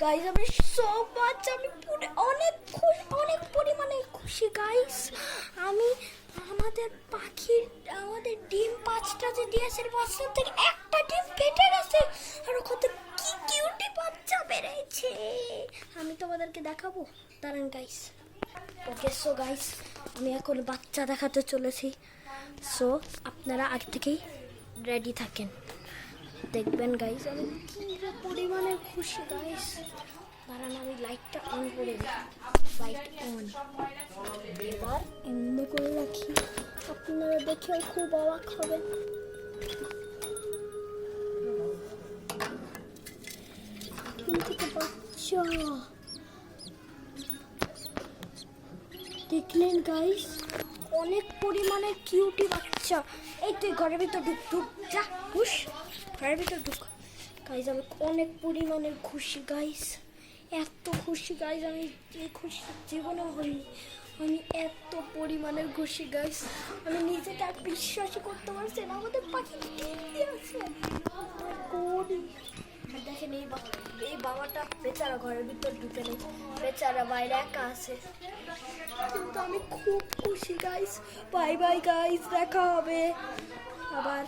Guys আমি সব বাচ্চা আমি পুরো অনেক খুশি, অনেক পরিমাণে খুশি গাইস। আমি আমাদের পাখির আমাদের ডিম 5টা যে দিয়েছে 5টা থেকে একটা ডিম ফেটে গেছে আর কত কি কিউটি বাচ্চা বেরিয়েছে। আমি তোমাদেরকে দেখাবো, দাঁড়ান গাইস। ওকে সো গাইস আমি এখন বাচ্চা দেখাতে চলেছি। সো আপনারা আগে থেকেই রেডি থাকেন, দেখবেন গাইস আমি কি পরিমাণে খুশি গাইস। দাঁড়ান আমি লাইটটা অন করে দিই। লাইট অন, এবার এমনি করে রাখি, আপনারা দেখেও খুব অবাক হবেন। কিন্তু বাচ্চা দেখলেন গাইস, অনেক পরিমাণে কিউটি বাচ্চা। এই তুই ঘরের ভিতর ঢুক, ঢুক যা, হুশ, ঘরের ভিতর ঢুক। গাইস আমি অনেক পরিমাণে খুশি গাইস, এত খুশি গাইস আমি এই খুশি জীবনে হইনি। আমি এত পরিমাণের খুশি গাইস, আমি নিজেকে আর বিশ্বাসই করতে পারছি না। আমাদের পাখি টিকে আছে। দেখেন এই বাবাটা বেচারা ঘরের ভিতর ঢুকে নেই, বেচারা বাইরে একা আছে। কিন্তু আমি খুব খুশি গাইস। বাই বাই গাইস, দেখা হবে আবার।